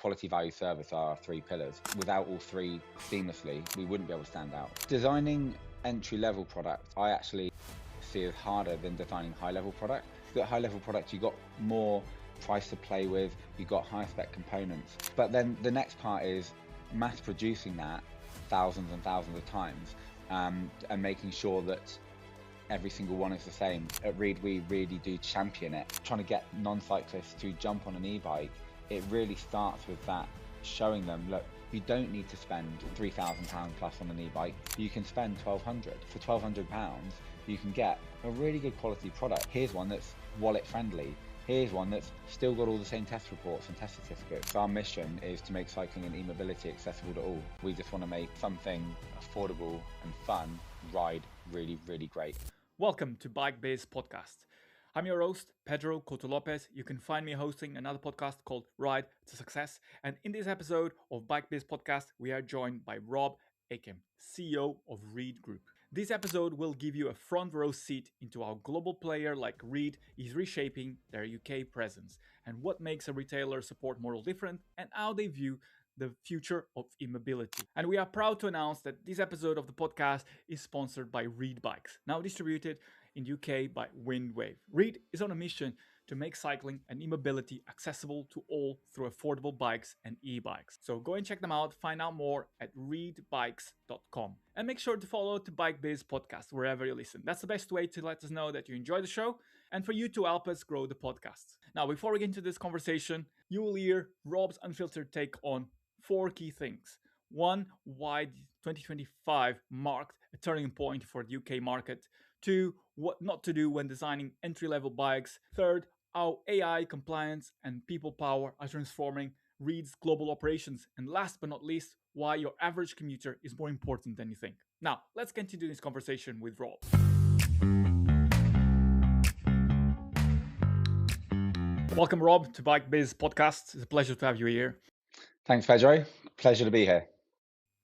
quality, value, service are our three pillars. Without all three seamlessly, we wouldn't be able to stand out. Designing entry-level products, I actually see as harder than designing high-level product. If you've got high-level products, you've got more price to play with, you've got high spec components. But then the next part is mass producing that thousands and thousands of times, and making sure that every single one is the same. At Reid, we really do champion it. Trying to get non-cyclists to jump on an e-bike, it really starts with that, showing them, look, you don't need to spend £3,000 plus on an e-bike. You can spend £1,200. For £1,200, you can get a really good quality product. Here's one that's wallet friendly. Here's one that's still got all the same test reports and test certificates. Our mission is to make cycling and e-mobility accessible to all. We just want to make something affordable and fun ride really, really great. Welcome to BikeBiz Podcast. I'm your host, Pedro Couto Lopes. You can find me hosting another podcast called Ride to Success. And in this episode of BikeBiz Podcast, we are joined by Rob Akam, CEO of Reid Group. This episode will give you a front row seat into how global player like Reid is reshaping their UK presence and what makes a retailer support model different and how they view the future of e-mobility. And we are proud to announce that this episode of the podcast is sponsored by Reid Bikes, now distributed in the UK by Windwave. Reid is on a mission to make cycling and e-mobility accessible to all through affordable bikes and e-bikes. So go and check them out, find out more at reidbikes.com. And make sure to follow the BikeBiz Podcast wherever you listen. That's the best way to let us know that you enjoy the show and for you to help us grow the podcast. Now, before we get into this conversation, you will hear Rob's unfiltered take on 4 key things. 1, why 2025 marked a turning point for the UK market. 2, what not to do when designing entry-level bikes. 3rd, how AI, compliance, and people power are transforming Reid's global operations. And last but not least, why your average commuter is more important than you think. Now, let's continue this conversation with Rob. Welcome, Rob, to BikeBiz Podcast. It's a pleasure to have you here. Thanks, Pedro. Pleasure to be here.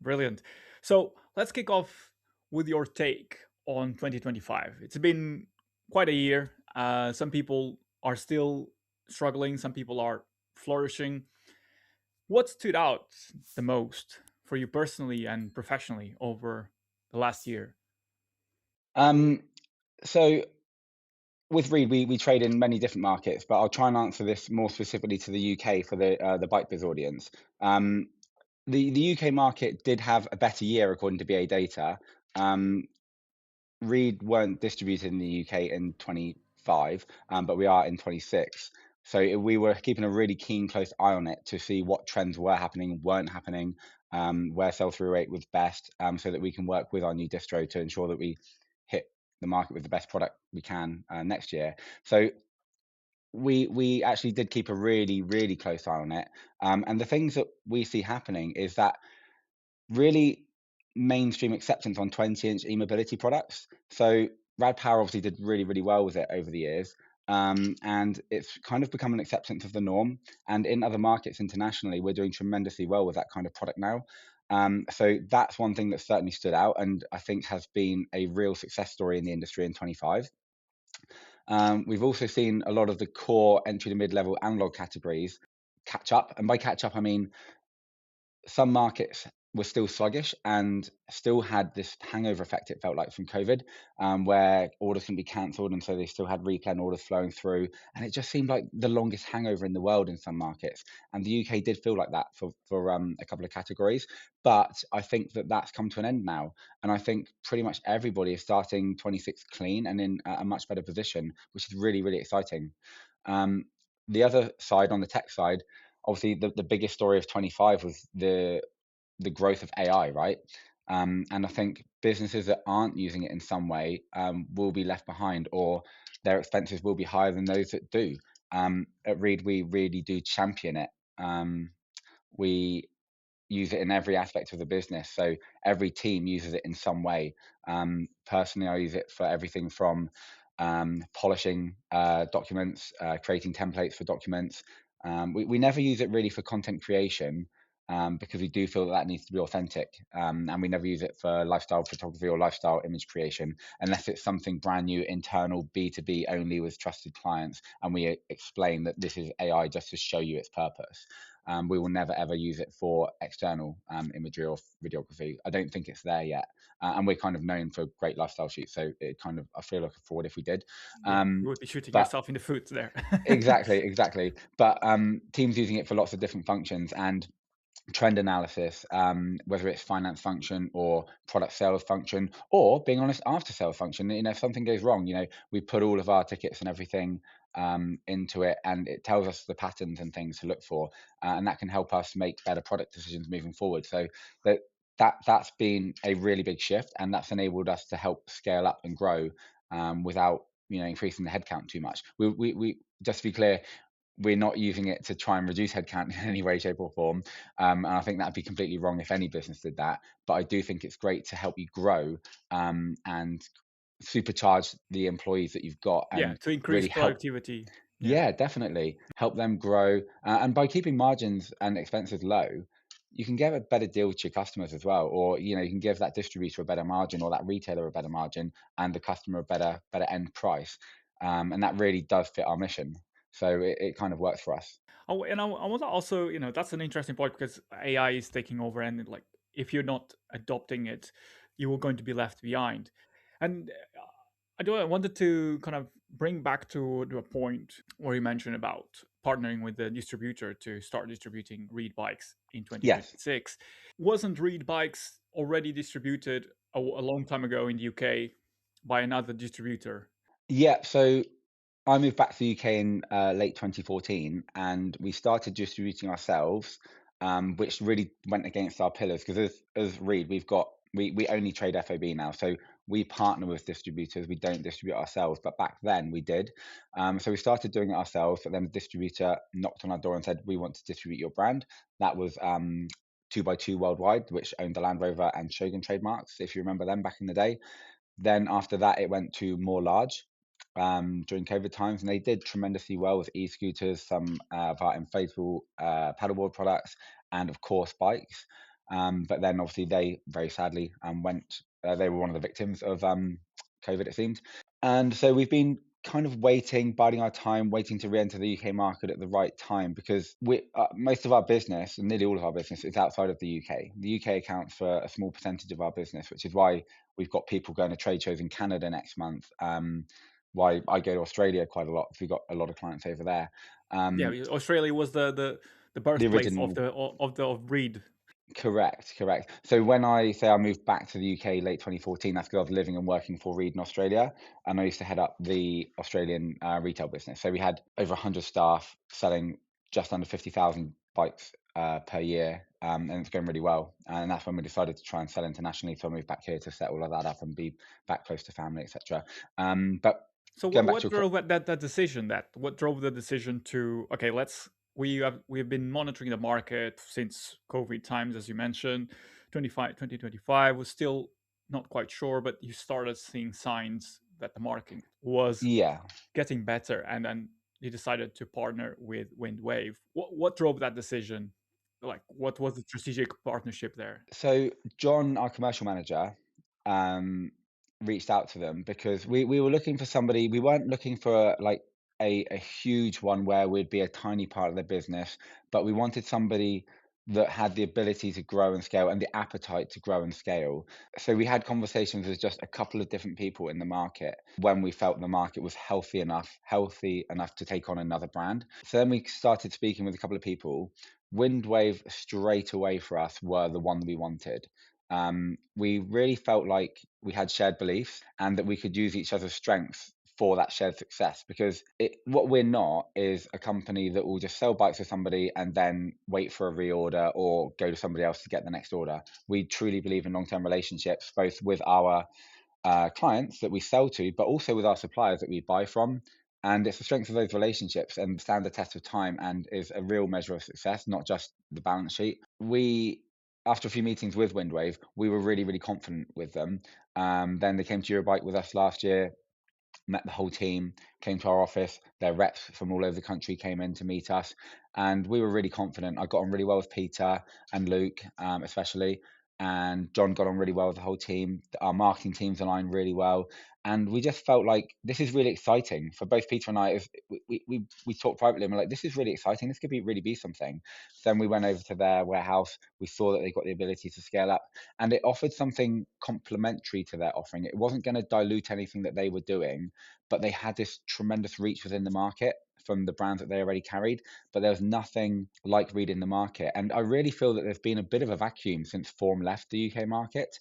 Brilliant. So let's kick off with your take on 2025. It's been quite a year. Some people are still struggling. Some people are flourishing. What stood out the most for you personally and professionally over the last year? So with Reid, we trade in many different markets, but I'll try and answer this more specifically to the UK for the BikeBiz audience. The UK market did have a better year according to BA data. Reid weren't distributed in the UK in 25, but we are in 26. So we were keeping a really keen, close eye on it to see what trends were happening, weren't happening, where sell-through rate was best, so that we can work with our new distro to ensure that we hit the market with the best product we can next year. So we actually did keep a really, really close eye on it. And the things that we see happening is that really mainstream acceptance on 20-inch e-mobility products. So Rad Power obviously did really, really well with it over the years. And it's kind of become an acceptance of the norm. And in other markets internationally, we're doing tremendously well with that kind of product now. So that's one thing that certainly stood out and I think has been a real success story in the industry in 25. We've also seen a lot of the core entry to mid-level analog categories catch up. And by catch up, I mean some markets were still sluggish and still had this hangover effect, it felt like, from COVID, where orders can be cancelled. And so they still had replan orders flowing through. And it just seemed like the longest hangover in the world in some markets. And the UK did feel like that for a couple of categories. But I think that that's come to an end now. And I think pretty much everybody is starting 26 clean and in a much better position, which is really, really exciting. The other side, on the tech side, obviously the biggest story of 25 was the growth of AI, right? And I think businesses that aren't using it in some way will be left behind, or their expenses will be higher than those that do. At Reid, we really do champion it. We use it in every aspect of the business. So every team uses it in some way. Personally, I use it for everything from polishing documents, creating templates for documents. We never use it really for content creation. because we do feel that that needs to be authentic. And we never use it for lifestyle photography or lifestyle image creation unless it's something brand new, internal, B2B only with trusted clients. And we explain that this is AI just to show you its purpose. We will never ever use it for external imagery or videography. I don't think it's there yet. And we're kind of known for great lifestyle shoots. So it kind of, I feel like a fraud if we did. Yeah, you would be shooting But yourself in the foot there. exactly. But teams using it for lots of different functions and trend analysis, whether it's finance function or product sales function, or being honest, after sales function. You know, if something goes wrong, you know, we put all of our tickets and everything into it, and it tells us the patterns and things to look for, and that can help us make better product decisions moving forward. So that's been a really big shift, and that's enabled us to help scale up and grow without increasing the headcount too much. We just to be clear, we're not using it to try and reduce headcount in any way, shape, or form. And I think that'd be completely wrong if any business did that. But I do think it's great to help you grow and supercharge the employees that you've got Yeah, and to increase really help. productivity. Yeah. Yeah, definitely help them grow. And by keeping margins and expenses low, you can give a better deal to your customers as well, or you can give that distributor a better margin, or that retailer a better margin, and the customer a better end price. And that really does fit our mission. So it kind of works for us. Oh, and I was also, that's an interesting point because AI is taking over, and like if you're not adopting it, you are going to be left behind. And I wanted to kind of bring back to the point where you mentioned about partnering with the distributor to start distributing Reid Bikes in Yes. 2026. Wasn't Reid Bikes already distributed a long time ago in the UK by another distributor? Yeah. So I moved back to the UK in late 2014, and we started distributing ourselves, which really went against our pillars because as Reid, we only trade FOB now, so we partner with distributors. We don't distribute ourselves, but back then we did. So we started doing it ourselves, but then the distributor knocked on our door and said, "We want to distribute your brand." That was 2x2 Worldwide, which owned the Land Rover and Shogun trademarks, if you remember them back in the day. Then after that, it went to More Large during COVID times, and they did tremendously well with e-scooters, some of our inflatable paddleboard products, and of course bikes. But then obviously they very sadly went. They were one of the victims of COVID, it seemed. And so we've been kind of waiting, biding our time, waiting to re-enter the UK market at the right time because most of our business, and nearly all of our business, is outside of the UK. The UK accounts for a small percentage of our business, which is why we've got people going to trade shows in Canada next month. Why I go to Australia quite a lot because we've got a lot of clients over there. Yeah, Australia was the The birthplace of original. of Reid. Correct. So when I say I moved back to the UK late 2014, that's because I was living and working for Reed in Australia, and I used to head up the Australian retail business. So we had over 100 staff selling just under 50,000 bikes per year, and it's going really well. And that's when we decided to try and sell internationally. So I moved back here to set all of that up and be back close to family, etc. But So going back to what drove that decision? What drove the decision to okay, we've been monitoring the market since COVID times, as you mentioned. 2025 was still not quite sure, but you started seeing signs that the market was yeah. getting better, and then you decided to partner with Windwave. What drove that decision? Like, what was the strategic partnership there? So John, our commercial manager, um, reached out to them because we were looking for somebody. We weren't looking for like a huge one where we'd be a tiny part of their business, but we wanted somebody that had the ability to grow and scale and the appetite to grow and scale. So we had conversations with just a couple of different people in the market when we felt the market was healthy enough to take on another brand. So then we started speaking with a couple of people. Windwave straight away for us were the one we wanted. We really felt like we had shared beliefs and that we could use each other's strengths for that shared success because what we're not is a company that will just sell bikes to somebody and then wait for a reorder or go to somebody else to get the next order. We truly believe in long-term relationships, both with our clients that we sell to, but also with our suppliers that we buy from. And it's the strength of those relationships and stand the test of time and is a real measure of success, not just the balance sheet. After a few meetings with Windwave, we were really, really confident with them. Then they came to Eurobike with us last year. met the whole team, came to our office. Their reps from all over the country came in to meet us, and we were really confident. I got on really well with Peter and Luke, especially, and John got on really well with the whole team. Our marketing teams aligned really well, and we just felt like this is really exciting for both Peter and I. We talked privately, and we're like, this is really exciting. This could really be something. Then we went over to their warehouse. We saw that they got the ability to scale up, and it offered something complementary to their offering. It wasn't going to dilute anything that they were doing, but they had this tremendous reach within the market from the brands that they already carried, but there was nothing like Reid in the market. And I really feel that there's been a bit of a vacuum since Form left the UK market.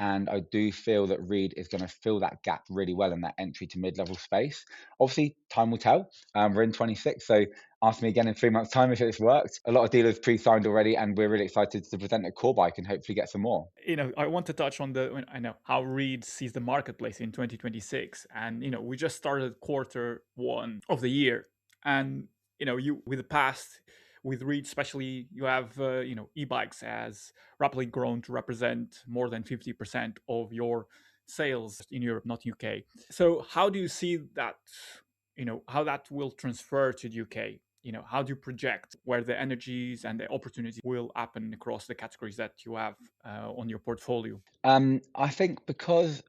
And I do feel that Reid is going to fill that gap really well in that entry to mid-level space. Obviously, time will tell. We're in 26, so ask me again in 3 months' time if it's worked. A lot of dealers pre-signed already, and we're really excited to present a core bike and hopefully get some more. I want to touch on I know how Reid sees the marketplace in 2026, and we just started quarter one of the year, and you with the past with Reid, especially, you have e-bikes has rapidly grown to represent more than 50% of your sales in Europe, not UK. So how do you see that? How that will transfer to the UK? How do you project where the energies and the opportunities will happen across the categories that you have on your portfolio? I think because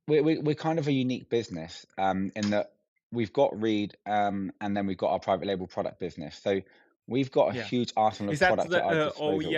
we're kind of a unique business, in that we've got Reid, and then we've got our private label product business. So we've got a Yeah. huge arsenal Is of that products the at our disposal.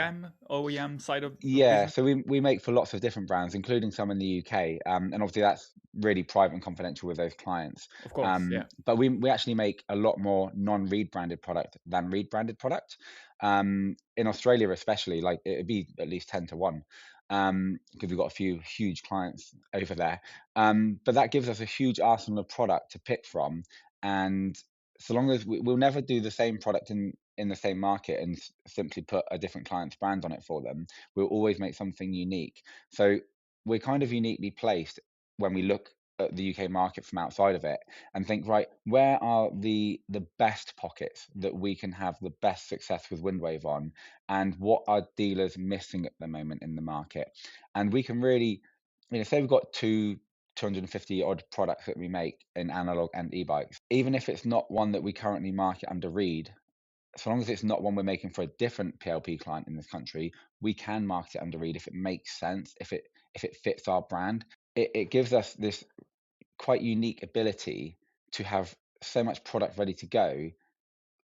OEM side of the Yeah, business? so we make for lots of different brands, including some in the UK, and obviously that's really private and confidential with those clients. Of course, yeah. But we actually make a lot more non-Reid branded product than Reid branded product. In Australia, especially, like it'd be at least 10 to 1, because we've got a few huge clients over there. But that gives us a huge arsenal of product to pick from, and so long as we'll never do the same product in the same market and simply put a different client's brand on it for them. We'll always make something unique. So we're kind of uniquely placed when we look at the UK market from outside of it and think, right, where are the best pockets that we can have the best success with Windwave on, and what are dealers missing at the moment in the market? And we can really, say we've got 250 odd products that we make in analog and e-bikes. Even if it's not one that we currently market under Reid, so long as it's not one we're making for a different PLP client in this country, we can market it under Reid if it makes sense, if it fits our brand. It gives us this quite unique ability to have so much product ready to go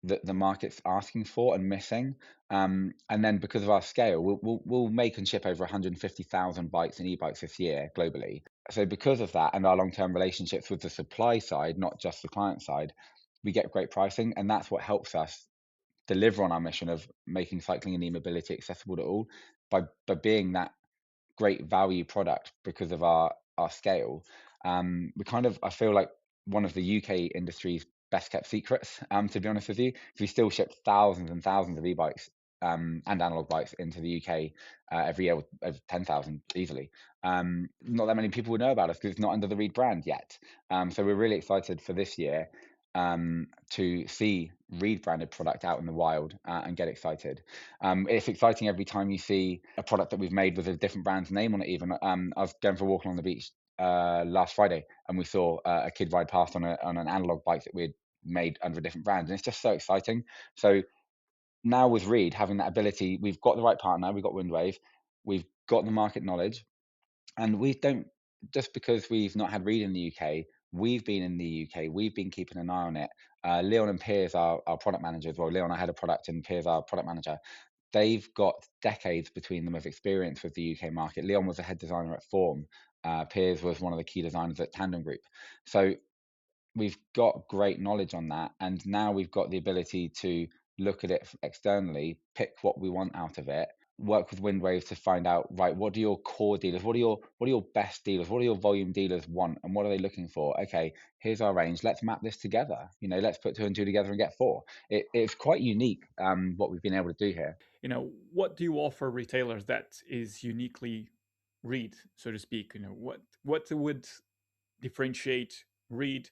that the market's asking for and missing. And then because of our scale, we'll make and ship over 150,000 bikes and e-bikes this year globally. So because of that and our long-term relationships with the supply side, not just the client side, we get great pricing, and that's what helps us deliver on our mission of making cycling and e-mobility accessible to all by being that great value product because of our scale. We kind of, I feel like, one of the UK industry's best kept secrets, to be honest with you, because we still ship thousands and thousands of e-bikes, and analog bikes into the UK every year, over 10,000 easily. Not that many people would know about us because it's not under the Reid brand yet. So we're really excited for this year, to see Reid branded product out in the wild, and get excited. It's exciting every time you see a product that we've made with a different brand's name on it. Even I was going for a walk along the beach last Friday, and we saw a kid ride past on an analog bike that we had made under a different brand, and it's just so exciting. So now with Reid having that ability, we've got the right partner, we've got Windwave, we've got the market knowledge, and we don't, just because we've not had Reid in the UK, we've been in the UK, we've been keeping an eye on it. Leon and Piers, our product managers, well, Leon, I had a product, and Piers, our product manager, they've got decades between them of experience with the UK market. Leon was a head designer at Form. Piers was one of the key designers at Tandem Group. So we've got great knowledge on that, and now we've got the ability to look at it externally, pick what we want out of it, work with Windwave to find out, right, what do your core dealers, what are your best dealers, what do your volume dealers want, and what are they looking for? Okay, here's our range, let's map this together, let's put two and two together and get four. It's quite unique, what we've been able to do here. What do you offer retailers that is uniquely Reid, so to speak? What would differentiate Reid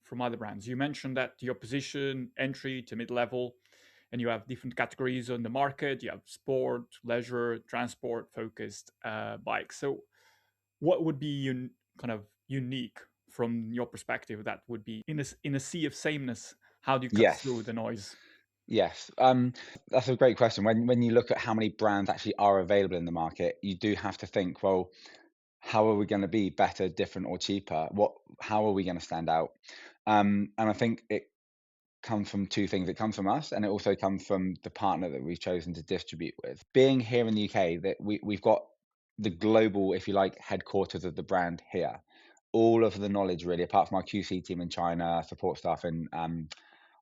from other brands? You mentioned that your position, entry to mid-level, and you have different categories on the market. You have sport, leisure, transport focused bikes. So what would be kind of unique from your perspective that would be in a sea of sameness? How do you cut through Yes. the noise? Yes, that's a great question. When you look at how many brands actually are available in the market, you do have to think, well, how are we going to be better, different, or cheaper? How are we going to stand out? And I think it comes from two things. It comes from us, and it also comes from the partner that we've chosen to distribute with. Being here in the UK, that we've got the global, if you like, headquarters of the brand here. All of the knowledge, really, apart from our QC team in China, support staff in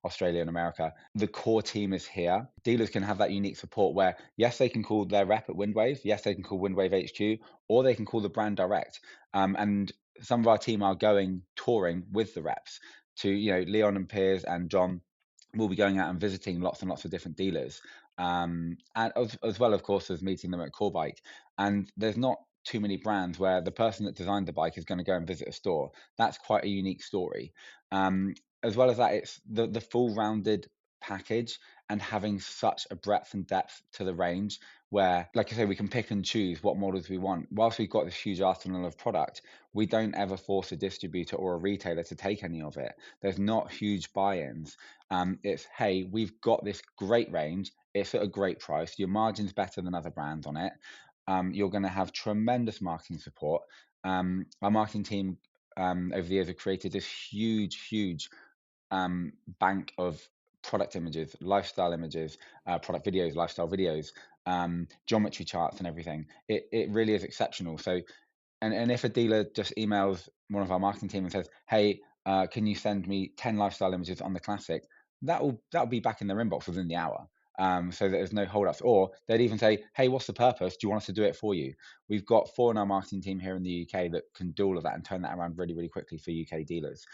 Australia and America. The core team is here. Dealers can have that unique support where, yes, they can call their rep at Windwave. Yes, they can call Windwave HQ, or they can call the brand direct. And some of our team are going touring with the reps to, Leon and Piers and John will be going out and visiting lots and lots of different dealers. And as well, of course, as meeting them at Core Bike. And there's not too many brands where the person that designed the bike is going to go and visit a store. That's quite a unique story. As well as that, it's the full rounded package and having such a breadth and depth to the range where, like I say, we can pick and choose what models we want. Whilst we've got this huge arsenal of product, we don't ever force a distributor or a retailer to take any of it. There's not huge buy-ins. It's, hey, we've got this great range. It's at a great price. Your margin's better than other brands on it. You're going to have tremendous marketing support. Our marketing team over the years have created this huge bank of product images, lifestyle images, product videos, lifestyle videos, geometry charts and everything. It really is exceptional. So, and if a dealer just emails one of our marketing team and says, hey, can you send me 10 lifestyle images on the Classic? That'll be back in their inbox within the hour. So that there's no holdups. Or they'd even say, hey, what's the purpose? Do you want us to do it for you? We've got 4 in our marketing team here in the UK that can do all of that and turn that around really, really quickly for UK dealers.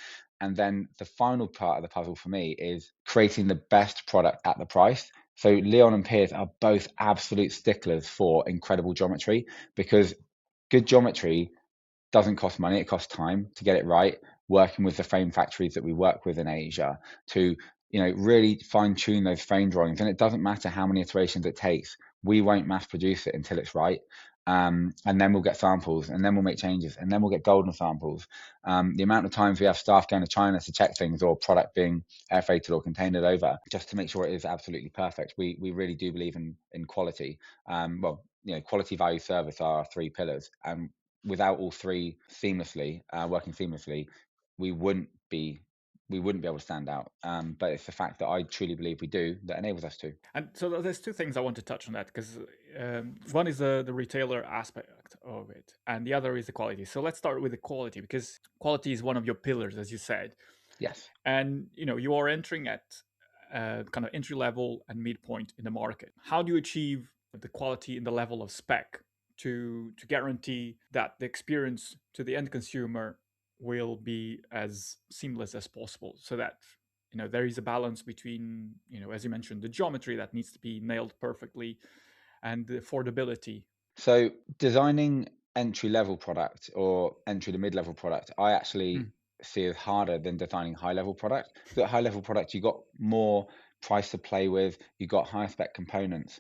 And then the final part of the puzzle for me is creating the best product at the price. So Leon and Piers are both absolute sticklers for incredible geometry, because good geometry doesn't cost money, it costs time to get it right, working with the frame factories that we work with in Asia to, really fine tune those frame drawings. And it doesn't matter how many iterations it takes, we won't mass produce it until it's right. And then we'll get samples, and then we'll make changes, and then we'll get golden samples. The amount of times we have staff going to China to check things, or product being air freighted or containered over, just to make sure it is absolutely perfect. We really do believe in quality. Quality, value, service are our 3 pillars, and without all 3 seamlessly working seamlessly, we wouldn't be able to stand out. But it's the fact that I truly believe we do that enables us to. And so there's two things I want to touch on that, because one is the retailer aspect of it, and the other is the quality. So let's start with the quality, because quality is one of your pillars, as you said. Yes. And you are entering at kind of entry level and midpoint in the market. How do you achieve the quality and the level of spec to guarantee that the experience to the end consumer will be as seamless as possible, so that there is a balance between, as you mentioned, the geometry that needs to be nailed perfectly and the affordability? So designing entry level product or entry to mid level product, I actually Mm. see as harder than designing high level product. Because at high level product, you got more price to play with, you got higher spec components.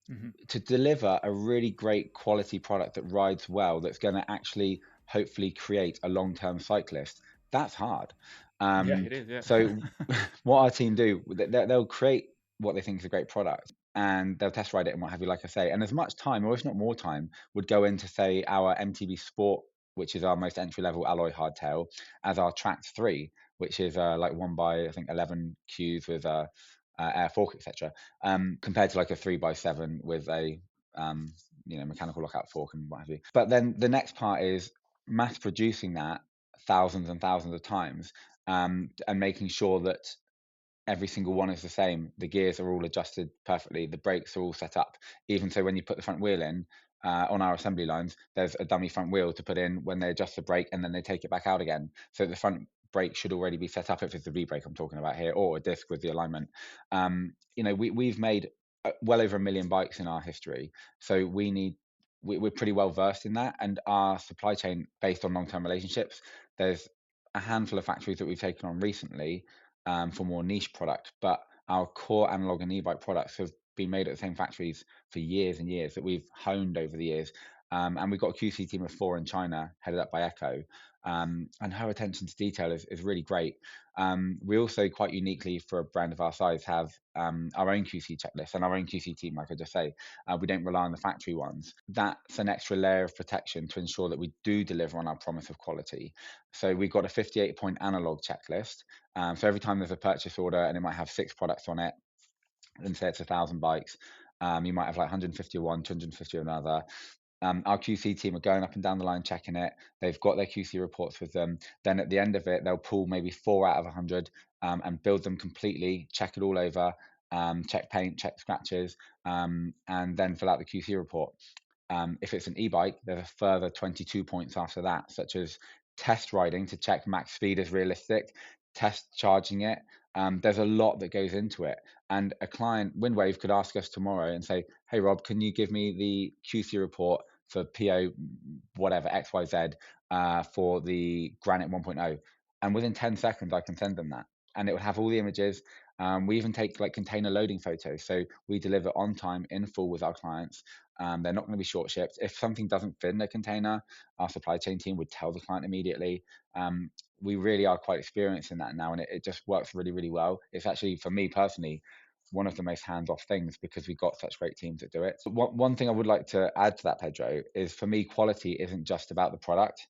Hmm. To deliver a really great quality product that rides well, that's going to actually hopefully create a long-term cyclist, that's hard. Yeah, it is. Yeah. So what our team do, they'll create what they think is a great product, and they'll test ride it and what have you, like I say. And as much time, or if not more time, would go into, say, our MTB Sport, which is our most entry-level alloy hardtail, as our Trax 3, which is like 1 by, I think, 11 Qs with air fork, etc. Compared to like a 3x7 with a mechanical lockout fork and what have you. But then the next part is mass producing that thousands and thousands of times, and making sure that every single one is the same. The gears are all adjusted perfectly. The brakes are all set up. Even so, when you put the front wheel in, on our assembly lines, there's a dummy front wheel to put in when they adjust the brake, and then they take it back out again. So the front brake should already be set up if it's the V brake I'm talking about here, or a disc with the alignment. We've made well over 1 million bikes in our history, so we're pretty well versed in that, and our supply chain based on long-term relationships. There's a handful of factories that we've taken on recently for more niche product, but our core analog and e-bike products have been made at the same factories for years and years that we've honed over the years. And we've got a QC team of 4 in China, headed up by Echo, and her attention to detail is really great. We also, quite uniquely for a brand of our size, have our own QC checklist and our own QC team, like I just say. We don't rely on the factory ones. That's an extra layer of protection to ensure that we do deliver on our promise of quality. So we've got a 58-point analog checklist. So every time there's a purchase order and it might have 6 products on it, and say it's 1,000 bikes, you might have like 150 of one, 250 of another. Our QC team are going up and down the line checking it. They've got their QC reports with them. Then at the end of it, they'll pull maybe 4 out of 100 and build them completely, check it all over, check paint, check scratches, and then fill out the QC report. If it's an e-bike, there's a further 22 points after that, such as test riding to check max speed is realistic, test charging it. There's a lot that goes into it. And a client, Windwave, could ask us tomorrow and say, hey, Rob, can you give me the QC report for PO whatever, XYZ, for the Granite 1.0? And within 10 seconds, I can send them that. And it would have all the images. We even take like container loading photos. So we deliver on time in full with our clients. They're not going to be short shipped. If something doesn't fit in the container, our supply chain team would tell the client immediately. We really are quite experienced in that now, and it just works really, really well. It's actually, for me personally, one of the most hands-off things because we've got such great teams that do it. One thing I would like to add to that, Pedro, is for me, quality isn't just about the product.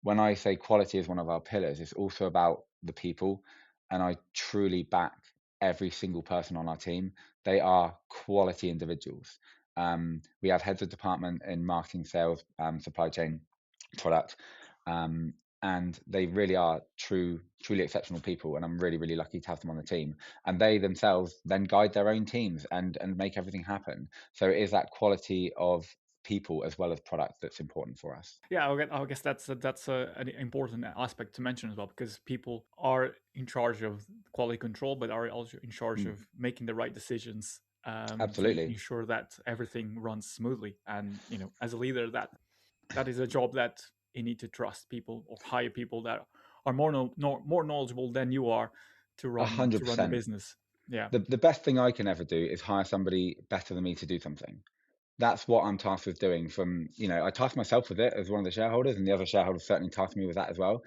When I say quality is one of our pillars, it's also about the people, and I truly back every single person on our team. They are quality individuals. We have heads of department in marketing, sales, supply chain, product, and they really are truly exceptional people. And I'm really, really lucky to have them on the team. And they themselves then guide their own teams and make everything happen. So it is that quality of people as well as product that's important for us. Yeah, I guess that's an important aspect to mention as well, because people are in charge of quality control, but are also in charge Mm, of making the right decisions to absolutely. ensure that everything runs smoothly. And as a leader, that is a job that you need to trust people or hire people that are more knowledgeable than you are A to hundred run the percent. business. Yeah. The best thing I can ever do is hire somebody better than me to do something. That's what I'm tasked with doing. I task myself with it as one of the shareholders, and the other shareholders certainly task me with that as well.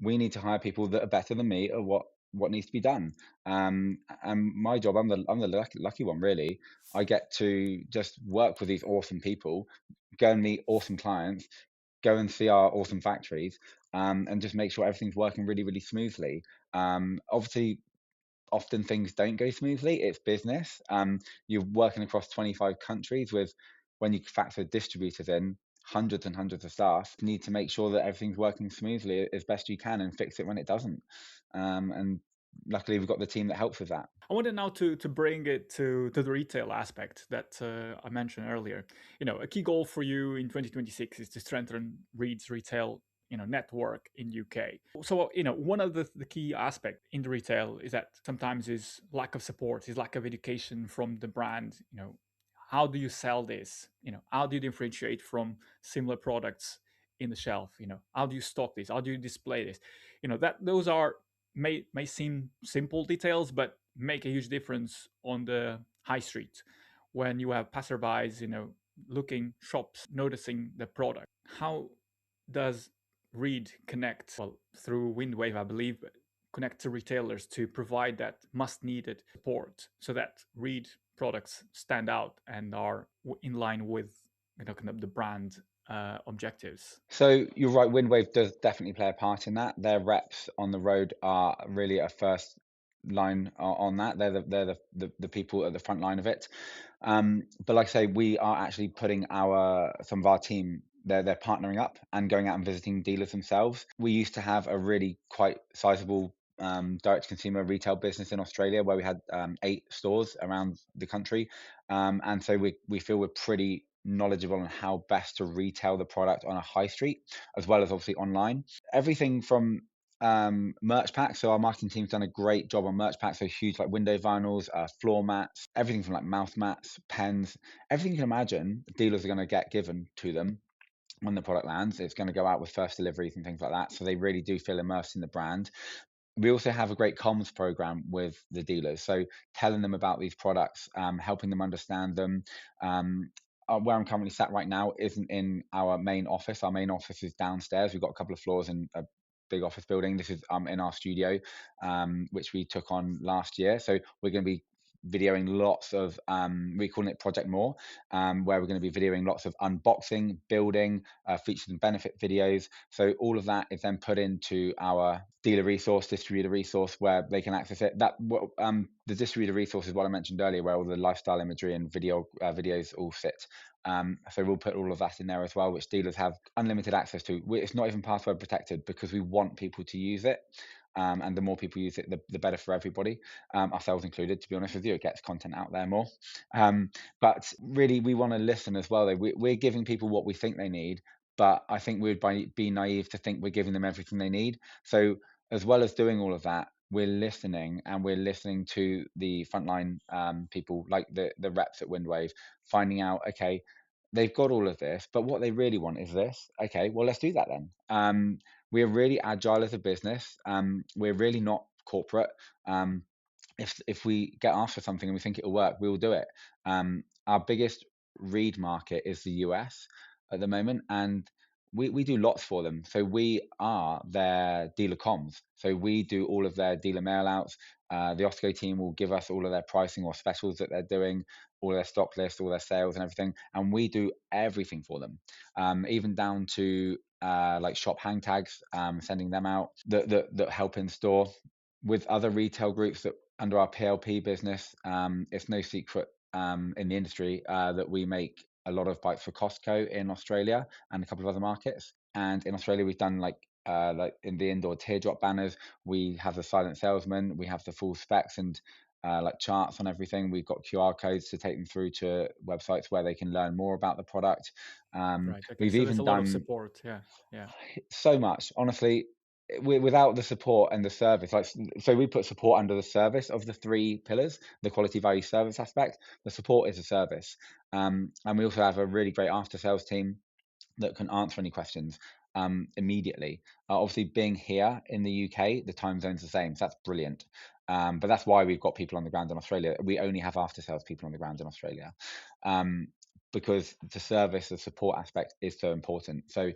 We need to hire people that are better than me at what needs to be done. And my job, I'm the lucky one, really. I get to just work with these awesome people, go and meet awesome clients, go and see our awesome factories, and just make sure everything's working really, really smoothly. Obviously, often things don't go smoothly. It's business. You're working across 25 countries with, when you factor distributors in, hundreds and hundreds of staff. You need to make sure that everything's working smoothly as best you can and fix it when it doesn't. And luckily, we've got the team that helps with that. I wanted now to bring it to the retail aspect that I mentioned earlier. A key goal for you in 2026 is to strengthen Reid's retail network in UK. So one of the key aspect in the retail is that sometimes is lack of support, is lack of education from the brand. How do you sell this? How do you differentiate from similar products in the shelf? How do you stock this? How do you display this? That those are may seem simple details, but make a huge difference on the high street when you have passerbys, looking shops, noticing the product. How does Reid connect, well, through Windwave, I believe, connect to retailers to provide that must needed support so that Reid products stand out and are in line with kind of the brand objectives? So you're right, Windwave does definitely play a part in that. Their reps on the road are really a first line on that. They're the people at the front line of it. But like I say, we are actually putting some of our team, they're partnering up and going out and visiting dealers themselves. We used to have a really quite sizable direct to consumer retail business in Australia where we had 8 stores around the country. And so we feel we're pretty knowledgeable on how best to retail the product on a high street, as well as obviously online. Everything from merch packs. So our marketing team's done a great job on merch packs. So huge like window vinyls, floor mats, everything from like mouth mats, pens, everything you can imagine. Dealers are going to get given to them when the product lands. It's going to go out with first deliveries and things like that. So they really do feel immersed in the brand. We also have a great comms program with the dealers. So telling them about these products, helping them understand them. Where I'm currently sat right now isn't in our main office. Our main office is downstairs. We've got a couple of floors and big office building. This is in our studio, which we took on last year. So we're going to be videoing lots of we're calling it Project More, where we're going to be videoing lots of unboxing, building, features and benefit videos. So all of that is then put into our dealer resource, distributor resource, where they can access it. The distributor resource is what I mentioned earlier, where all the lifestyle imagery and videos all sit. So we'll put all of that in there as well, which dealers have unlimited access to. It's not even password protected because we want people to use it. And the more people use it, the better for everybody, ourselves included. To be honest with you, it gets content out there more. But really, we want to listen as well. We're giving people what we think they need, but I think we'd be naive to think we're giving them everything they need. So as well as doing all of that, we're listening, and we're listening to the frontline people, like the reps at Windwave, finding out, okay, they've got all of this, but what they really want is this. Okay, well, let's do that then. We're really agile as a business. We're really not corporate. If we get asked for something and we think it'll work, we will do it. Our biggest Reid market is the US at the moment, and we do lots for them. So we are their dealer comms. So we do all of their dealer mail outs. The Osco team will give us all of their pricing or specials that they're doing, all their stock lists, all their sales and everything, and we do everything for them, even down to like shop hang tags, sending them out that help in store. With other retail groups that under our PLP business, it's no secret in the industry that we make a lot of bikes for Costco in Australia and a couple of other markets. And in Australia, we've done like in the indoor teardrop banners, we have the silent salesman, we have the full specs and like charts on everything. We've got QR codes to take them through to websites where they can learn more about the product. Right. Okay. We've So there's a even lot of done support. Yeah. Yeah. so much, honestly. Without the support and the service, like, so we put support under the service of the three pillars: the quality, value, service aspect. The support is a service, and we also have a really great after sales team that can answer any questions immediately. Obviously, being here in the UK, the time zone's the same, so that's brilliant. But that's why we've got people on the ground in Australia. We only have after sales people on the ground in Australia, because the service, the support aspect is so important. So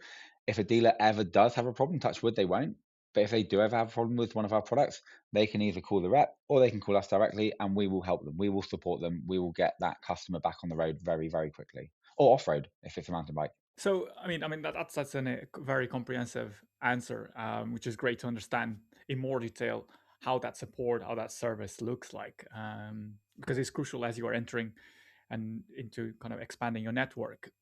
if a dealer ever does have a problem, touch wood, they won't. But if they do ever have a problem with one of our products, they can either call the rep or they can call us directly, and we will help them. We will support them. We will get that customer back on the road very, very quickly, or off road if it's a mountain bike. So, that's a very comprehensive answer, which is great to understand in more detail how that support, how that service looks like, because it's crucial as you are entering and into kind of expanding your network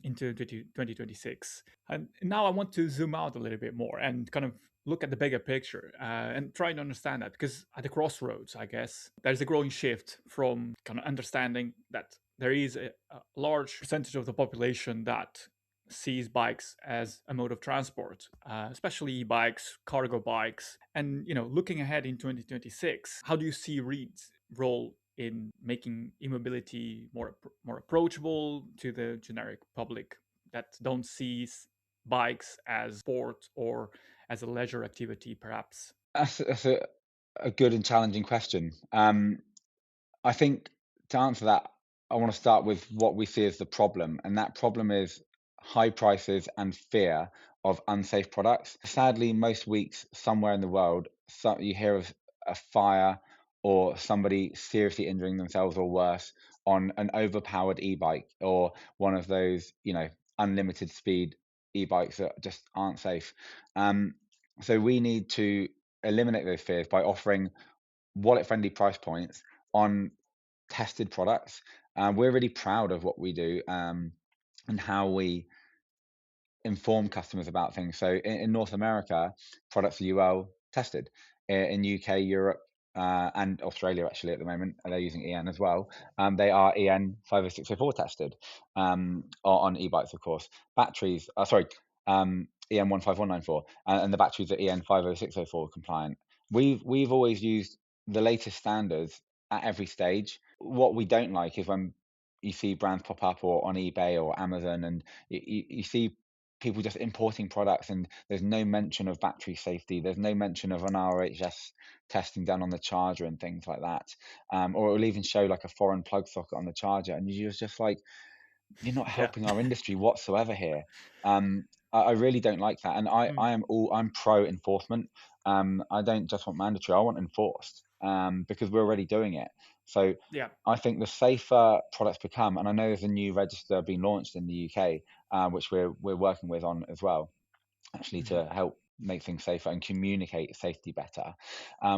into 2026. And now I want to zoom out a little bit more and kind of look at the bigger picture and try to understand that, because at the crossroads, I guess, there's a growing shift from kind of understanding that there is a large percentage of the population that sees bikes as a mode of transport, especially e-bikes, cargo bikes. And looking ahead in 2026, how do you see Reid's role in making e-mobility more approachable to the generic public that don't see bikes as sport or as a leisure activity, perhaps? That's a good and challenging question. I think to answer that, I want to start with what we see as the problem, and that problem is high prices and fear of unsafe products. Sadly, most weeks somewhere in the world, you hear of a fire or somebody seriously injuring themselves or worse on an overpowered e-bike or one of those, unlimited speed e-bikes that just aren't safe. So we need to eliminate those fears by offering wallet-friendly price points on tested products. We're really proud of what we do, and how we inform customers about things. So in North America, products are UL tested. In UK, Europe, and Australia actually at the moment, they're using EN as well. They are EN 50604 tested on e-bikes, of course. Batteries, EN 15194, and the batteries are EN 50604 compliant. We've always used the latest standards at every stage. What we don't like is when you see brands pop up or on eBay or Amazon, and you see people just importing products and there's no mention of battery safety, there's no mention of an RHS testing done on the charger and things like that, or it'll even show like a foreign plug socket on the charger, and you're just like, you're not Yeah. helping our industry whatsoever here. I really don't like that, and Mm, I'm pro enforcement. I don't just want mandatory; I want enforced, because we're already doing it. So yeah. I think the safer products become, and I know there's a new register being launched in the UK, which we're working with on as well, actually, Mhm. to help make things safer and communicate safety better.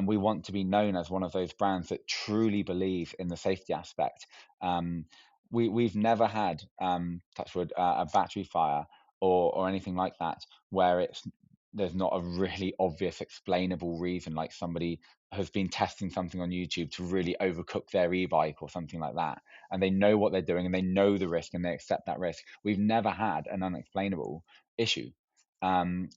We want to be known as one of those brands that truly believe in the safety aspect. Um, we've never had, touch wood, a battery fire or anything like that where there's not a really obvious explainable reason, like somebody has been testing something on YouTube to really overcook their e-bike or something like that, and they know what they're doing and they know the risk and they accept that risk. We've never had an unexplainable issue,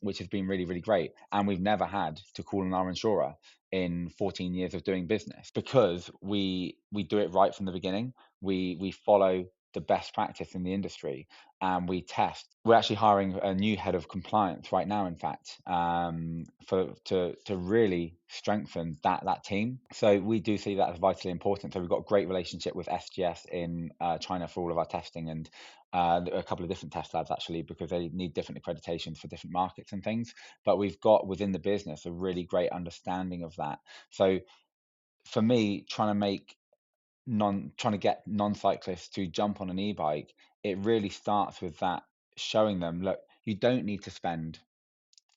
which has been really, really great. And we've never had to call on our insurer in 14 years of doing business because we do it right from the beginning. We follow the best practice in the industry, and we test. We're actually hiring a new head of compliance right now, in fact, for to really strengthen that team. So we do see that as vitally important. So we've got a great relationship with SGS in China for all of our testing, and a couple of different test labs, actually, because they need different accreditations for different markets and things. But we've got within the business a really great understanding of that. So for me, trying to get non-cyclists to jump on an e-bike, it really starts with that, showing them, look, you don't need to spend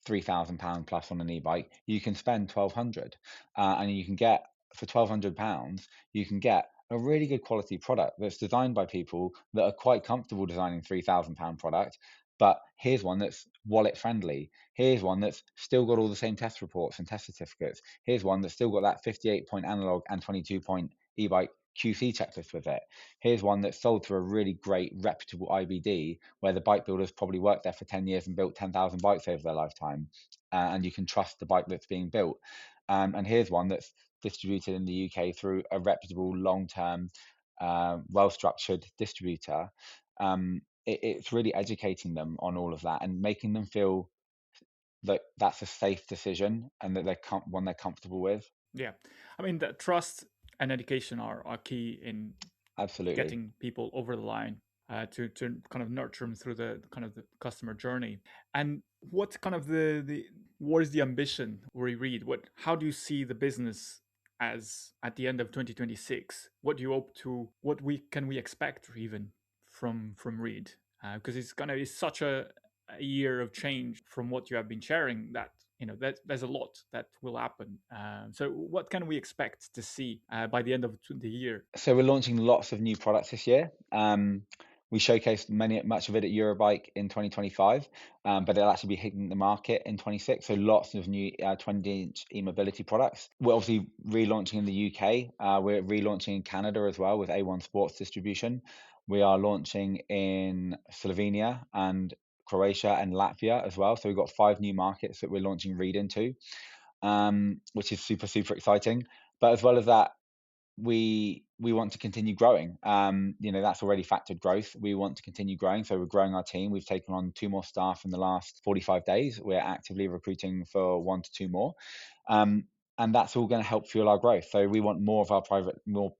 £3,000 plus on an e-bike. You can spend 1,200, and you can get, for £1,200, you can get a really good quality product that's designed by people that are quite comfortable designing £3,000 product. But here's one that's wallet friendly. Here's one that's still got all the same test reports and test certificates. Here's one that's still got that 58-point analog and 22-point e-bike QC checklist with it. Here's one that's sold through a really great reputable IBD where the bike builders probably worked there for 10 years and built 10,000 bikes over their lifetime. And you can trust the bike that's being built. And here's one that's distributed in the UK through a reputable, long-term, well-structured distributor. It's really educating them on all of that and making them feel that that's a safe decision and that one they're comfortable with. Yeah, I mean, the trust and education are key in Absolutely. getting people over the line, to kind of nurture them through the kind of the customer journey. And what kind of the what is the ambition, Uri Reid? What how do you see the business as at the end of 2026? What do you hope to? What we can we expect even from Reid? Because it's gonna be such a year of change from what you have been sharing, that that there's a lot that will happen. So what can we expect to see by the end of the year? So we're launching lots of new products this year. We showcased much of it at Eurobike in 2025, but it'll actually be hitting the market in 26. So lots of new 20-inch e-mobility products. We're obviously relaunching in the UK. We're relaunching in Canada as well with A1 Sports distribution. We are launching in Slovenia and Croatia and Latvia as well. So we've got 5 new markets that we're launching Reid into, which is super, super exciting. But as well as that, we want to continue growing. That's already factored growth. We want to continue growing, so we're growing our team. We've taken on 2 more staff in the last 45 days. We're actively recruiting for 1 to 2 more, and that's all going to help fuel our growth. So we want more of our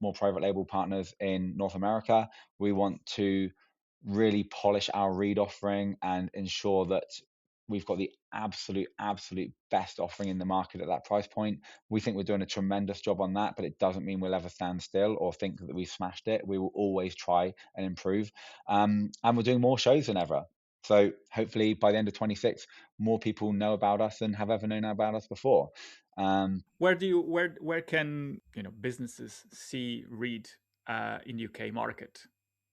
more private label partners in North America. We want to really polish our Reid offering and ensure that we've got the absolute best offering in the market at that price point. We think we're doing a tremendous job on that, but it doesn't mean we'll ever stand still or think that we've smashed it. We will always try and improve. And we're doing more shows than ever. So hopefully by the end of 26, more people know about us than have ever known about us before. Where do you where can businesses see Reid in UK market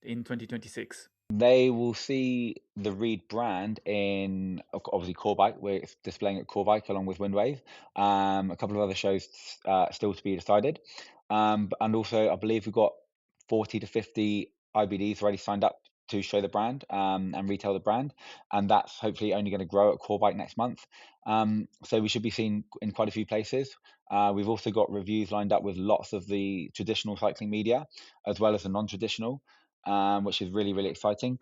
in 2026? They will see the Reid brand in obviously Core Bike. We're displaying at Core Bike along with Windwave. A couple of other shows still to be decided. And also, I believe we've got 40 to 50 IBDs already signed up to show the brand and retail the brand. And that's hopefully only going to grow at Core Bike next month. So we should be seen in quite a few places. We've also got reviews lined up with lots of the traditional cycling media as well as the non-traditional, which is really, really exciting.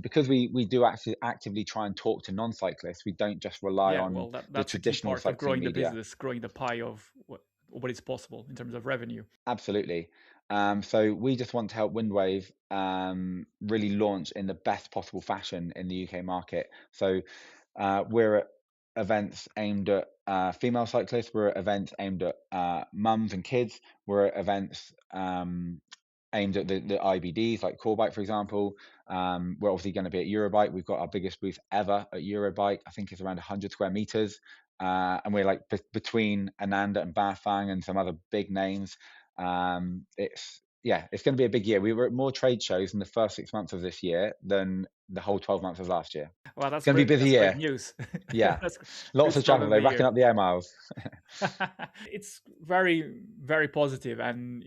Because we do actually actively try and talk to non-cyclists. We don't just rely Yeah, on well, the that's a key traditional part of cycling growing the media. business, growing the pie of what is possible in terms of revenue. Absolutely. So we just want to help Windwave really launch in the best possible fashion in the UK market. So we're at events aimed at female cyclists. We're at events aimed at mums and kids. We're at events aimed at the IBDs like Core Bike, for example. We're obviously going to be at Eurobike. We've got our biggest booth ever at Eurobike. I think it's around 100 square meters. And we're like between Ananda and Bafang and some other big names. It's going to be a big year. We were at more trade shows in the first 6 months of this year than the whole 12 months of last year. Well, It's going to be a busy that's great year. news. Yeah, That's good lots of start travel of though, the racking year. up the air miles. It's very, very positive and,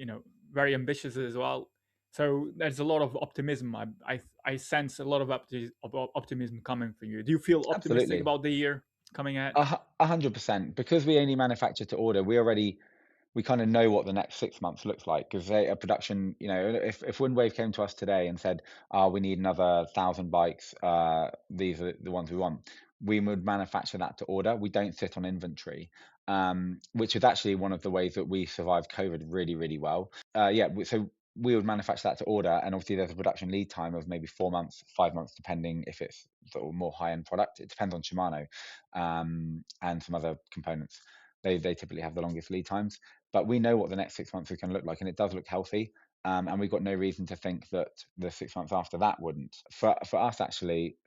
very ambitious as well. So there's a lot of optimism. I sense a lot of optimism coming from you. Do you feel optimistic Absolutely. about the year coming ahead? 100%. Because we only manufacture to order, we kind of know what the next 6 months looks like. Because a production, if Windwave came to us today and said, we need another 1,000 bikes, these are the ones we want, we would manufacture that to order. We don't sit on inventory, which is actually one of the ways that we survived COVID really, really well. So we would manufacture that to order, and obviously there's a production lead time of maybe 4 months, 5 months, depending if it's sort of more high-end product. It depends on Shimano and some other components. They typically have the longest lead times, but we know what the next 6 months is going to look like, and it does look healthy. And we've got no reason to think that the 6 months after that wouldn't. For us, actually,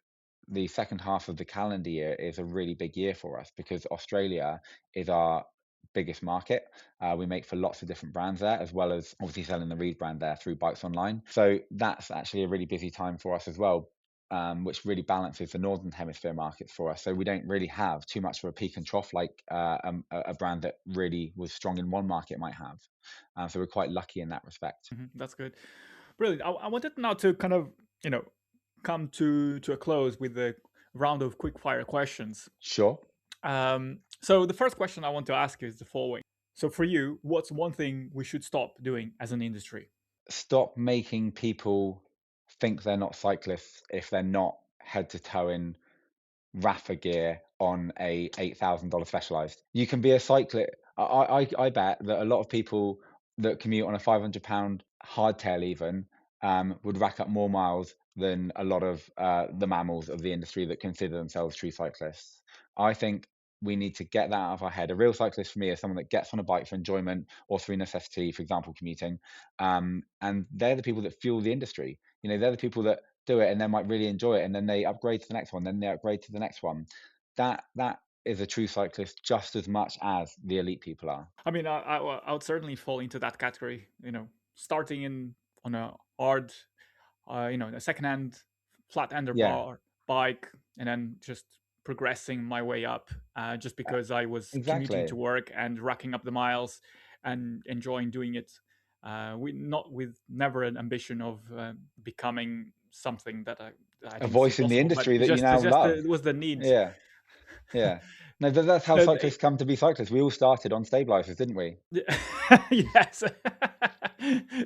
the second half of the calendar year is a really big year for us because Australia is our biggest market. We make for lots of different brands there, as well as obviously selling the Reid brand there through Bikes Online. So that's actually a really busy time for us as well, which really balances the Northern Hemisphere markets for us. So we don't really have too much of a peak and trough like a brand that really was strong in one market might have. So we're quite lucky in that respect. That's good. Brilliant. I wanted now to kind of, come to a close with a round of quick fire questions. Sure. So the first question I want to ask you is the following. So for you, what's one thing we should stop doing as an industry? Stop making people think they're not cyclists if they're not head to toe in Rafa gear on a $8,000 Specialized. You can be a cyclist. I bet that a lot of people that commute on a £500 hardtail even would rack up more miles than a lot of the mammals of the industry that consider themselves true cyclists. I think we need to get that out of our head. A real cyclist for me is someone that gets on a bike for enjoyment or through necessity, for example, commuting. And they're the people that fuel the industry. They're the people that do it and then might really enjoy it, and then they upgrade to the next one, then they upgrade to the next one. That is a true cyclist just as much as the elite people are. I mean, I would certainly fall into that category. Starting on a hard, a secondhand flat Yeah, handlebar bike, and then just progressing my way up, just because I was commuting exactly. to work and racking up the miles and enjoying doing it. Not with never an ambition of becoming something that I A think is voice in the impossible, but industry that you now just love. it was the need. Yeah, yeah. No, that's how No, cyclists come to be cyclists. We all started on stabilizers, didn't we? yes.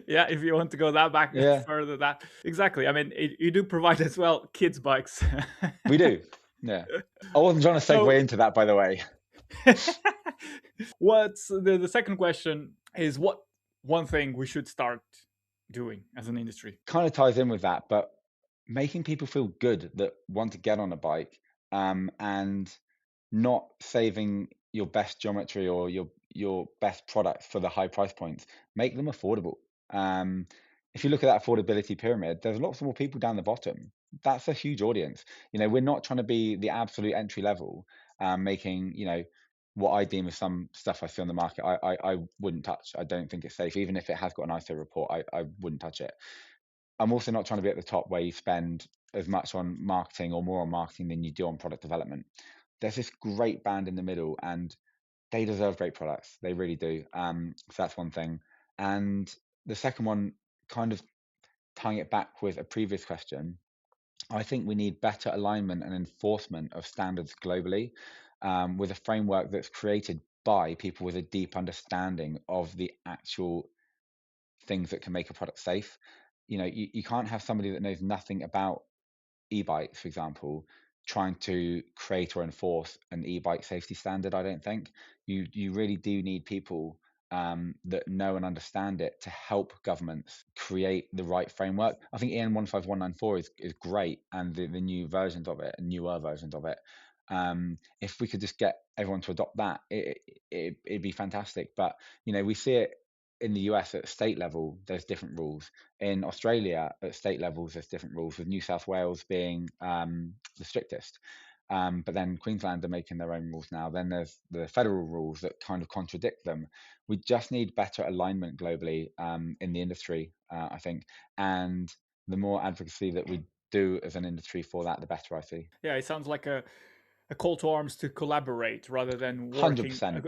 Yeah, if you want to go that back Yeah, further, that exactly. I mean, you do provide as well kids bikes. we do. Yeah. I wasn't trying to So segue into that, by the way. what's the second question is, what one thing we should start doing as an industry? Kind of ties in with that, but making people feel good that want to get on a bike, and not saving your best geometry or your best products for the high price points. Make them affordable. Um, if you look at that affordability pyramid, there's lots more people down the bottom. That's a huge audience. We're not trying to be the absolute entry level, making what I deem as some stuff I see on the market. I wouldn't touch. I don't think it's safe, even if it has got an ISO report. I wouldn't touch it. I'm also not trying to be at the top where you spend as much on marketing or more on marketing than you do on product development. There's this great band in the middle, and they deserve great products. They really do. So that's one thing. And the second one, kind of tying it back with a previous question, I think we need better alignment and enforcement of standards globally, with a framework that's created by people with a deep understanding of the actual things that can make a product safe. You can't have somebody that knows nothing about e-bikes, for example, trying to create or enforce an e-bike safety standard. I don't think you really do need people that know and understand it to help governments create the right framework. I think EN 15194 is great, and the new versions of it, and newer versions of it. If we could just get everyone to adopt that, it'd be fantastic. But we see it in the US at state level. There's different rules. In Australia at state levels, there's different rules, with New South Wales being the strictest. But then Queensland are making their own rules now. Then there's the federal rules that kind of contradict them. We just need better alignment globally in the industry, I think. And the more advocacy that we do as an industry for that, the better, I see. Yeah, it sounds like a call to arms to collaborate rather than working 100%.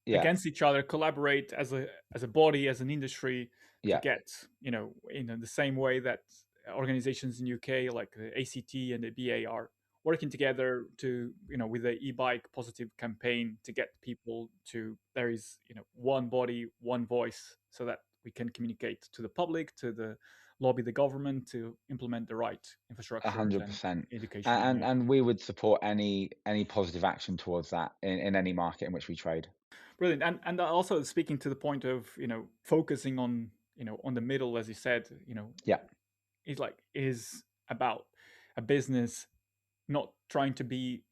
Yeah. against each other. Collaborate as a body, as an industry, to Yeah. get in the same way that organizations in UK like the ACT and the BA are working together to with the e-bike positive campaign to get people to there is one body, one voice, so that we can communicate to the public, to the lobby the government to implement the right infrastructures and 100%. education. And we would support any positive action towards that in any market in which we trade. Brilliant. And also speaking to the point of focusing on on the middle, as you said, Yeah. is about a business not trying to be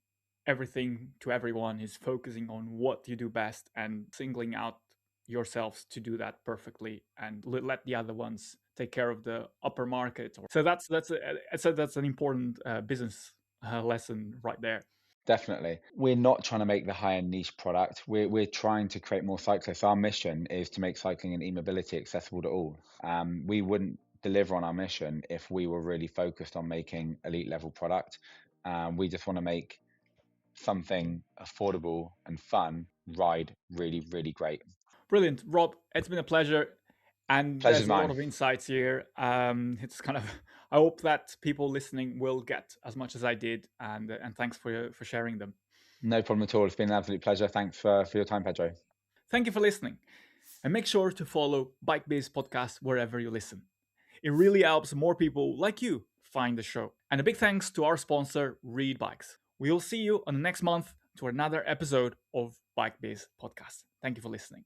everything to everyone, is focusing on what you do best and singling out yourselves to do that perfectly, and let the other ones take care of the upper market. So that's an important business lesson right there. Definitely. We're not trying to make the high-end niche product. We're trying to create more cyclists. Our mission is to make cycling and e-mobility accessible to all. We wouldn't deliver on our mission if we were really focused on making elite level product. We just want to make something affordable and fun ride really, really great. Brilliant, Rob. It's been a pleasure, and Pleasure's there's a lot mine. of insights here. It's kind of I hope that people listening will get as much as I did, and thanks for sharing them. No problem at all. It's been an absolute pleasure. Thanks for your time, Pedro. Thank you for listening, and make sure to follow BikeBiz Podcast wherever you listen. It really helps more people like you find the show. And a big thanks to our sponsor, Reid Bikes. We'll see you on the next month to another episode of BikeBiz Podcast. Thank you for listening.